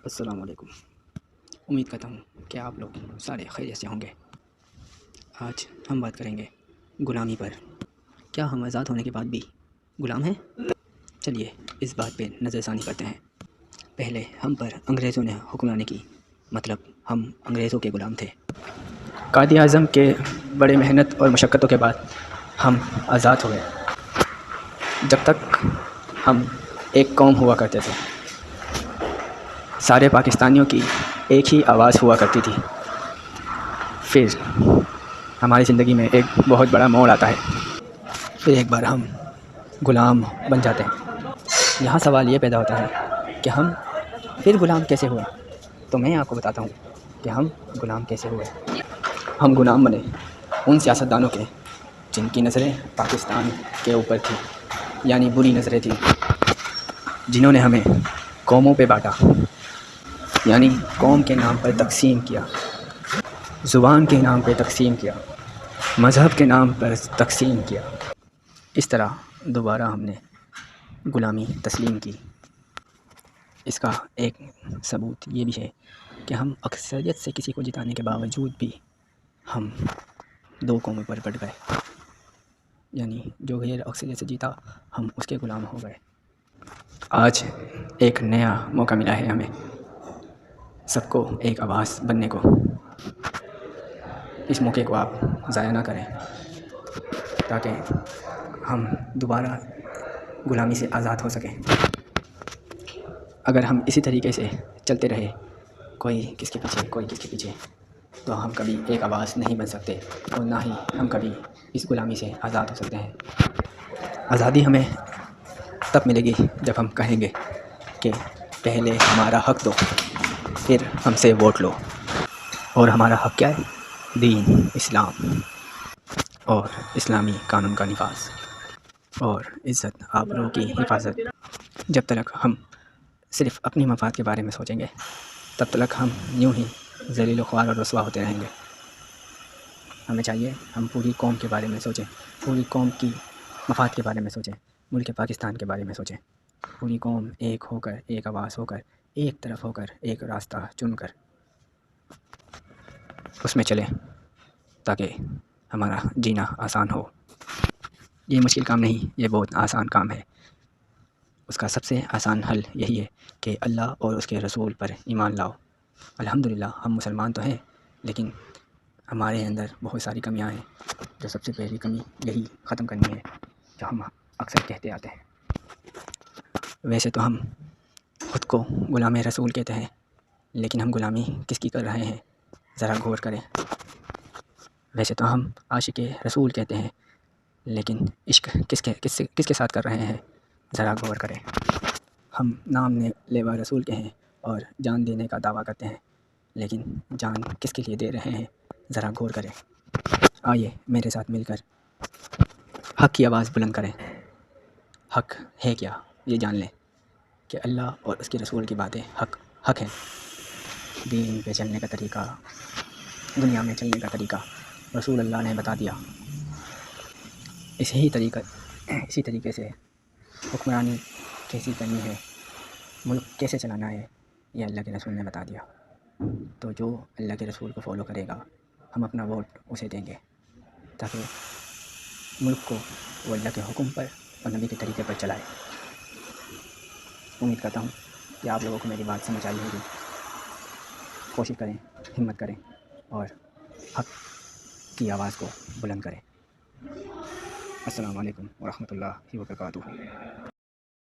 السلام علیکم۔ امید کرتا ہوں کہ آپ لوگ سارے خیریت سے ہوں گے۔ آج ہم بات کریں گے غلامی پر۔ کیا ہم آزاد ہونے کے بعد بھی غلام ہیں؟ چلیے اس بات پہ نظر ثانی کرتے ہیں۔ پہلے ہم پر انگریزوں نے حکمرانی کی، مطلب ہم انگریزوں کے غلام تھے۔ قائد اعظم کے بڑے محنت اور مشقتوں کے بعد ہم آزاد ہو گئے۔ جب تک ہم ایک قوم ہوا کرتے تھے، سارے پاکستانیوں کی ایک ہی آواز ہوا کرتی تھی۔ پھر ہماری زندگی میں ایک بہت بڑا موڑ آتا ہے، پھر ایک بار ہم غلام بن جاتے ہیں۔ یہاں سوال یہ پیدا ہوتا ہے کہ ہم پھر غلام کیسے ہوئے؟ تو میں آپ کو بتاتا ہوں کہ ہم غلام کیسے ہوئے۔ ہم غلام بنے ان سیاستدانوں کے جن کی نظریں پاکستان کے اوپر تھی، یعنی بری نظریں تھیں، جنہوں نے ہمیں قوموں پہ بانٹا، یعنی قوم کے نام پر تقسیم کیا، زبان کے نام پہ تقسیم کیا، مذہب کے نام پر تقسیم کیا۔ اس طرح دوبارہ ہم نے غلامی تسلیم کی۔ اس کا ایک ثبوت یہ بھی ہے کہ ہم اکثریت سے کسی کو جتانے کے باوجود بھی ہم دو قوموں پر بٹ گئے، یعنی جو غیر اکثریت سے جیتا ہم اس کے غلام ہو گئے۔ آج ایک نیا موقع ملا ہے ہمیں سب کو ایک آواز بننے کو۔ اس موقع کو آپ ضائع نہ کریں تاکہ ہم دوبارہ غلامی سے آزاد ہو سکیں۔ اگر ہم اسی طریقے سے چلتے رہے، کوئی کس کے پیچھے کوئی کس کے پیچھے، تو ہم کبھی ایک آواز نہیں بن سکتے اور نہ ہی ہم کبھی اس غلامی سے آزاد ہو سکتے ہیں۔ آزادی ہمیں تب ملے گی جب ہم کہیں گے کہ پہلے ہمارا حق دو، پھر ہم سے ووٹ لو۔ اور ہمارا حق کیا ہے؟ دین اسلام اور اسلامی قانون کا نفاذ اور عزت، آبرو کی حفاظت۔ جب تک ہم صرف اپنی مفاد کے بارے میں سوچیں گے، تب تک ہم یوں ہی ذلیل و خوار اور رسوا ہوتے رہیں گے۔ ہمیں چاہیے ہم پوری قوم کے بارے میں سوچیں، پوری قوم کی مفاد کے بارے میں سوچیں، ملک پاکستان کے بارے میں سوچیں۔ پوری قوم ایک ہو کر، ایک آواز ہو کر، ایک طرف ہو کر، ایک راستہ چن کر اس میں چلیں تاکہ ہمارا جینا آسان ہو۔ یہ مشکل کام نہیں، یہ بہت آسان کام ہے۔ اس کا سب سے آسان حل یہی ہے کہ اللہ اور اس کے رسول پر ایمان لاؤ۔ الحمدللہ ہم مسلمان تو ہیں، لیکن ہمارے اندر بہت ساری کمیاں ہیں۔ جو سب سے پہلی کمی یہی ختم کرنی ہے جو ہم اکثر کہتے آتے ہیں۔ ویسے تو ہم خود کو غلام رسول کہتے ہیں، لیکن ہم غلامی کس کی کر رہے ہیں ذرا غور کریں۔ ویسے تو ہم عاشق رسول کہتے ہیں، لیکن عشق کس کے ساتھ کر رہے ہیں ذرا غور کریں۔ ہم نام لیوا رسول کے ہیں اور جان دینے کا دعویٰ کرتے ہیں، لیکن جان کس کے لیے دے رہے ہیں ذرا غور کریں۔ آئیے میرے ساتھ مل کر حق کی آواز بلند کریں۔ حق ہے کیا یہ جان لیں کہ اللہ اور اس کے رسول کی باتیں حق ہیں۔ دین پہ چلنے کا طریقہ، دنیا میں چلنے کا طریقہ رسول اللہ نے بتا دیا۔ اسی طریقے سے حکمرانی کیسی کرنی ہے، ملک کیسے چلانا ہے، یہ اللہ کے رسول نے بتا دیا۔ تو جو اللہ کے رسول کو فالو کرے گا، ہم اپنا ووٹ اسے دیں گے تاکہ ملک کو وہ اللہ کے حکم پر اور نبی کے طریقے پر چلائے۔ امید کرتا ہوں کہ آپ لوگوں کو میری بات سمجھ آئی ہوگی۔ کوشش کریں، ہمت کریں اور حق کی آواز کو بلند کریں۔ السلام علیکم ورحمۃ اللہ وبرکاتہ۔